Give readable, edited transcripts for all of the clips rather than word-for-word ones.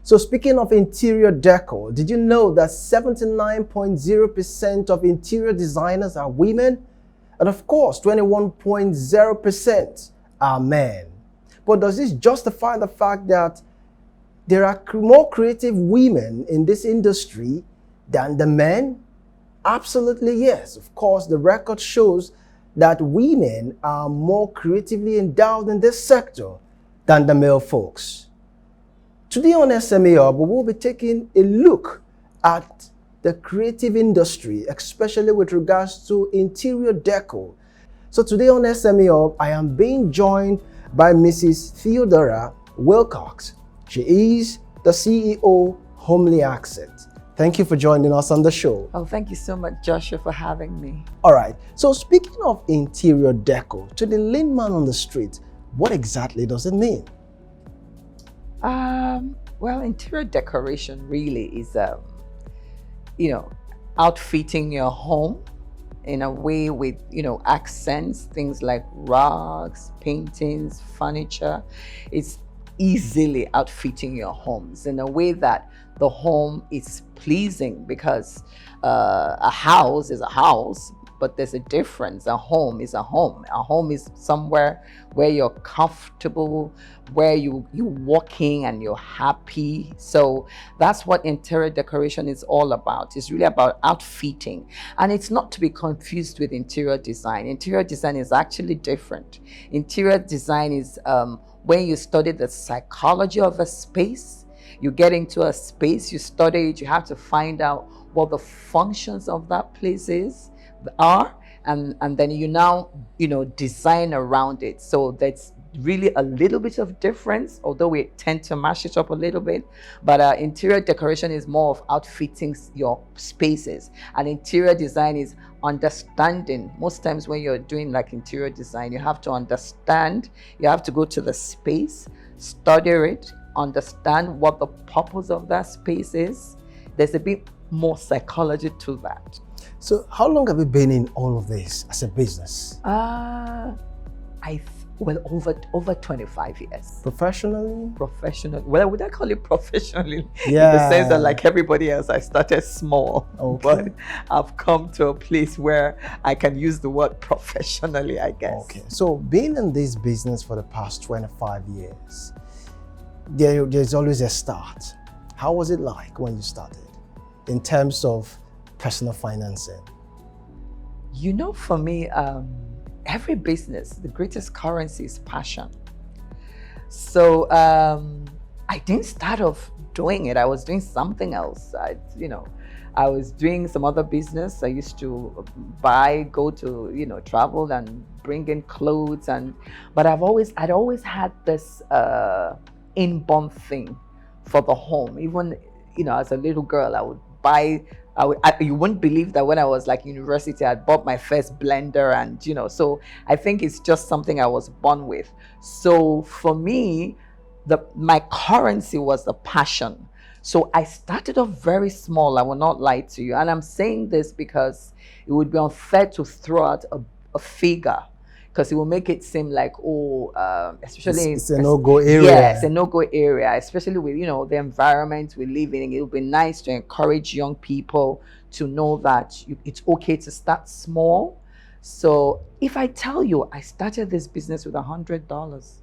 So speaking of interior decor, did you know that 79.0% of interior designers are women? And of course, 21.0% are men. But does this justify the fact that there are more creative women in this industry than the men? Absolutely yes. Of course, the record shows that women are more creatively endowed in this sector than the male folks. Today on SME Hub, we will be taking a look at the creative industry, especially with regards to interior decor. So today on SME Hub, I am being joined by Mrs. Dora Wilcox. She is the CEO, Homelyaccents. Thank you for joining us on the show. Oh, thank you so much, Joshua, for having me. All right. So speaking of interior decor, to the layman on the street, what exactly does it mean? Well, interior decoration really is, outfitting your home in a way with, accents, things like rugs, paintings, furniture. It's easily outfitting your homes in a way that the home is pleasing, because a house is a house, but there's a difference. A home is a home. A home is somewhere where you're comfortable, where you're walking and you're happy. So that's what interior decoration is all about. It's really about outfitting. And it's not to be confused with interior design. Interior design is actually different. Interior design is when you study the psychology of a space. You get into a space, you study it, you have to find out what the functions of that place are, and then you now design around it. So that's really a little bit of difference, although we tend to mash it up a little bit. But interior decoration is more of outfitting your spaces, and interior design is understanding. Most times when you're doing like interior design, you have to understand, you have to go to the space, study it, understand what the purpose of that space is. There's a bit more psychology to that. So how long have you been in all of this as a business? Over 25 years. Professionally? Well, would I call it professionally? Yeah. In the sense that, like everybody else, I started small. Okay. But I've come to a place where I can use the word professionally, I guess. Okay. So being in this business for the past 25 years, there's always a start. How was it like when you started in terms of personal financing? For me, every business, the greatest currency is passion. So I didn't start off doing it. I was doing something else. I was doing some other business. I used to go to, travel and bring in clothes, but I'd always had this inborn thing for the home. Even, as a little girl, I would buy. You wouldn't believe that when I was like university, I bought my first blender, and so I think it's just something I was born with. So for me, my currency was the passion. So I started off very small, I will not lie to you. And I'm saying this because it would be unfair to throw out a figure, because it will make it seem like, especially it's a no-go area. Yeah, it's a no-go area, especially with, the environment we live in. It would be nice to encourage young people to know that it's okay to start small. So if I tell you, I started this business with $100.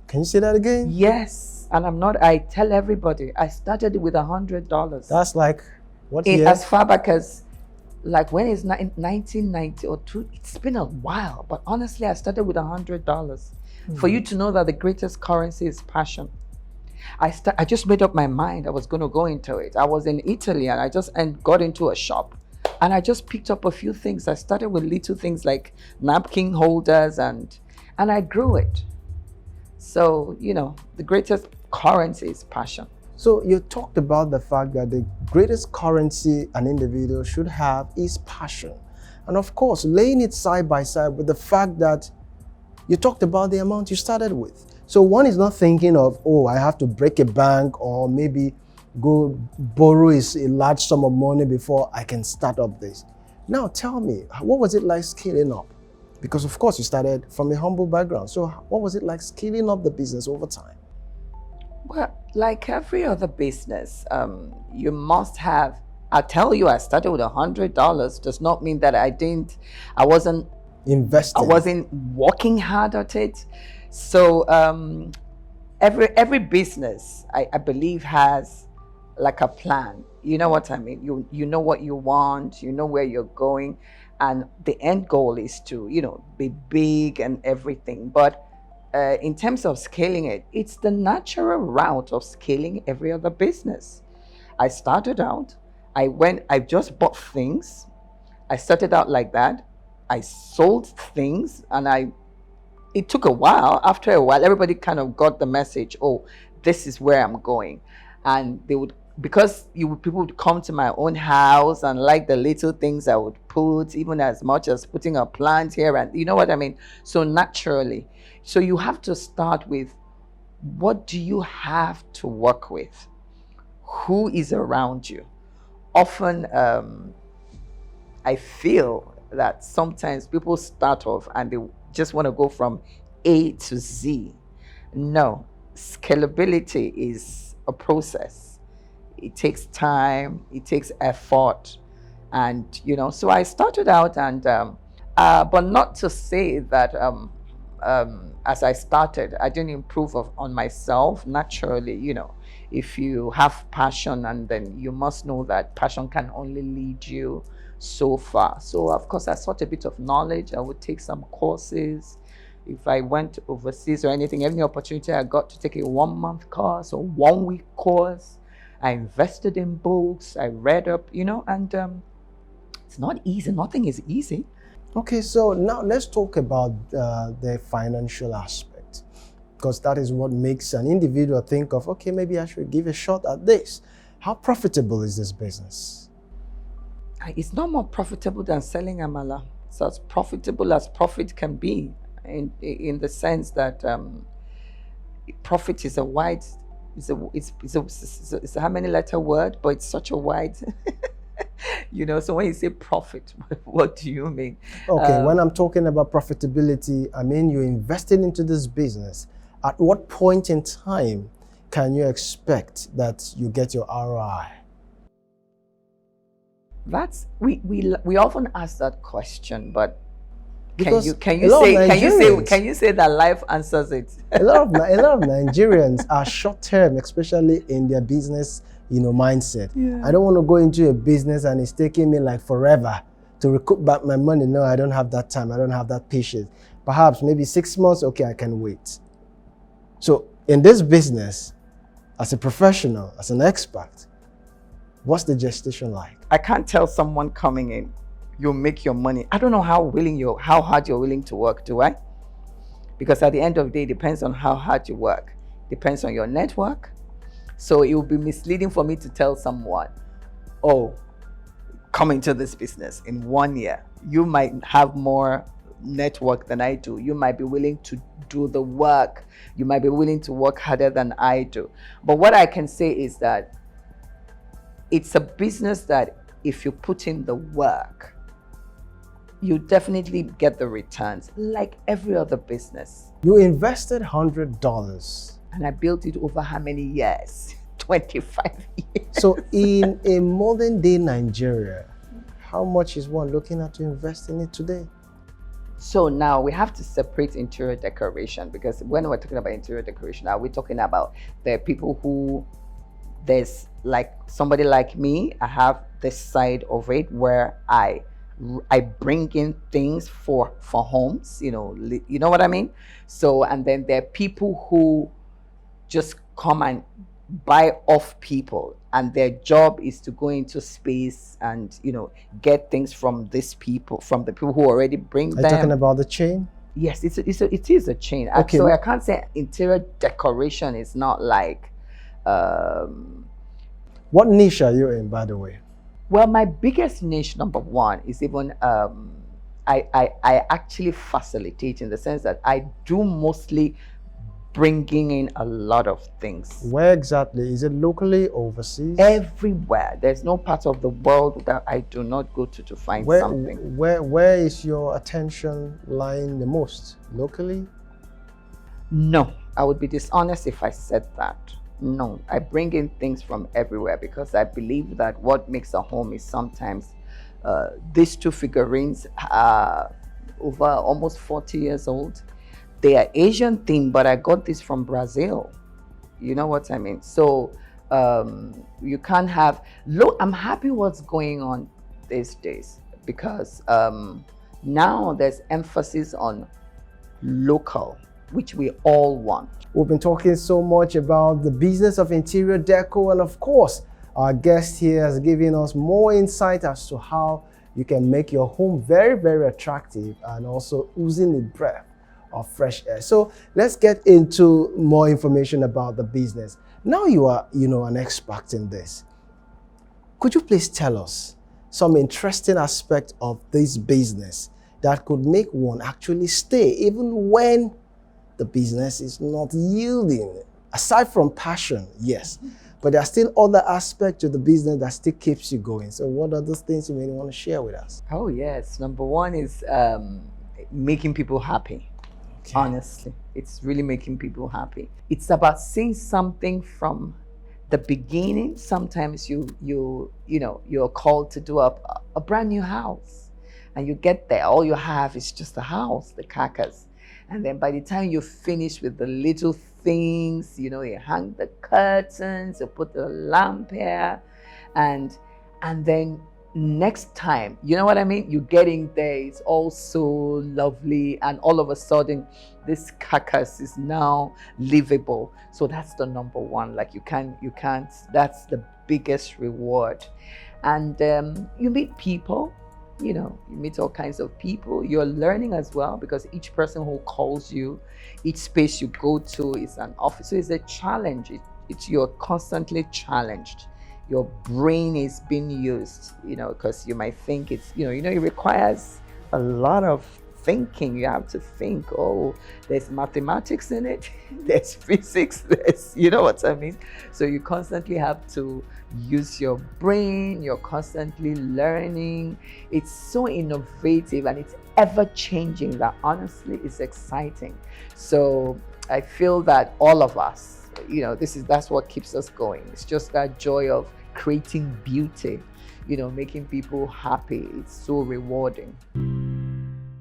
Can you say that again? Yes, and I tell everybody, I started it with $100. That's like, what year? As far back as, like when it's 1990 or two, it's been a while, but honestly, I started with $100. For you to know that the greatest currency is passion. I just made up my mind I was going to go into it. I was in Italy, and I just got into a shop, and I just picked up a few things. I started with little things like napkin holders, and I grew it. So, the greatest currency is passion. So you talked about the fact that the greatest currency an individual should have is passion. And of course, laying it side by side with the fact that you talked about the amount you started with. So one is not thinking of, I have to break a bank or maybe go borrow a large sum of money before I can start up this. Now tell me, what was it like scaling up? Because of course you started from a humble background. So what was it like scaling up the business over time? Well, like every other business, you must have. I tell you, I started with $100. Does not mean that I wasn't I Investing. wasn't working hard at it. So every business, I believe, has like a plan. You know what I mean? You know what you want, you know where you're going, and the end goal is to, be big and everything. But in terms of scaling it, it's the natural route of scaling every other business. I started out, I just bought things. I started out like that. I sold things, and it took a while. After a while, everybody kind of got the message, oh, this is where I'm going. And they would, because people would come to my own house and like the little things I would put, even as much as putting a plant here, and you know what I mean? So naturally. So you have to start with, what do you have to work with? Who is around you? Often, I feel that sometimes people start off and they just want to go from A to Z. No, scalability is a process. It takes time, it takes effort. And, so I started out, and, but not to say that as I started, I didn't improve on myself naturally. If you have passion, and then you must know that passion can only lead you so far. So of course I sought a bit of knowledge. I would take some courses. If I went overseas or anything, any opportunity I got to take a 1-month course or 1-week course, I invested in books, I read up, and it's not easy. Nothing is easy. Okay, so now let's talk about the financial aspect, because that is what makes an individual think of, okay, maybe I should give a shot at this. How profitable is this business? It's not more profitable than selling amala. It's as profitable as profit can be, in the sense that profit is a wide, it's a how many letter word, but it's such a wide, So when you say profit, what do you mean? Okay, when I'm talking about profitability, I mean you're investing into this business. At what point in time can you expect that you get your ROI? We often ask that question, but can Because you say that life answers it? a lot of Nigerians are short term, especially in their business, mindset. Yeah. I don't want to go into a business and it's taking me like forever to recoup back my money. No, I don't have that time. I don't have that patience. Perhaps maybe 6 months. Okay, I can wait. So in this business, as a professional, as an expert, what's the gestation like? I can't tell someone coming in, you'll make your money. I don't know how hard you're willing to work, do I? Because at the end of the day, it depends on how hard you work. Depends on your network. So it would be misleading for me to tell someone, oh, come into this business in 1 year. You might have more network than I do. You might be willing to do the work. You might be willing to work harder than I do. But what I can say is that it's a business that if you put in the work, you definitely get the returns, like every other business. You invested $100. And I built it over how many years? 25 years. So in a modern day Nigeria, how much is one looking at to invest in it today? So now we have to separate interior decoration, because when we're talking about interior decoration, are we talking about the people who, there's like somebody like me, I have this side of it where I bring in things for homes, you know what I mean? So, and then there are people who just come and buy off people, and their job is to go into space and get things from the people who already bring them. Are you talking about the chain? Yes, it is a chain. Okay. So I can't say interior decoration is not like What niche are you in, by the way? well, my biggest niche, number one, is even I actually facilitate, in the sense that I do mostly bringing in a lot of things. Where exactly? Is it locally, overseas? Everywhere. There's no part of the world that I do not go to find something. Where is your attention lying the most? Locally? No, I would be dishonest if I said that. No, I bring in things from everywhere because I believe that what makes a home is sometimes these two figurines are over almost 40 years old. They are Asian themed, but I got this from Brazil. You know what I mean? So you can't have look. I'm happy what's going on these days because now there's emphasis on local, which we all want. We've been talking so much about the business of interior deco, and of course, our guest here has given us more insight as to how you can make your home very, very attractive and also oozing the breath of fresh air. So let's get into more information about the business. Now you are, an expert in this. Could you please tell us some interesting aspect of this business that could make one actually stay even when the business is not yielding? Aside from passion, yes, but there are still other aspects to the business that still keeps you going. So what are those things you may want to share with us? Oh yes, number one is making people happy. Okay. Honestly, it's really making people happy. It's about seeing something from the beginning. Sometimes you're called to do a brand new house, and you get there, all you have is just the house, the carcass, and then by the time you finish with the little things, you hang the curtains, you put the lamp here, and then next time, you know what I mean, you're getting there, it's all so lovely, and all of a sudden this carcass is now livable. So that's the number one. Like you can't that's the biggest reward. And you meet people, you meet all kinds of people. You're learning as well, because each person who calls you, each space you go to is an office. So it's a challenge. You're constantly challenged. Your brain is being used, because you might think it's, it requires a lot of thinking. You have to think, oh, there's mathematics in it, there's physics, you know what I mean? So you constantly have to use your brain, you're constantly learning. It's so innovative and it's ever changing that honestly it's exciting. So I feel that all of us, that's what keeps us going. It's just that joy of creating beauty, making people happy. It's so rewarding.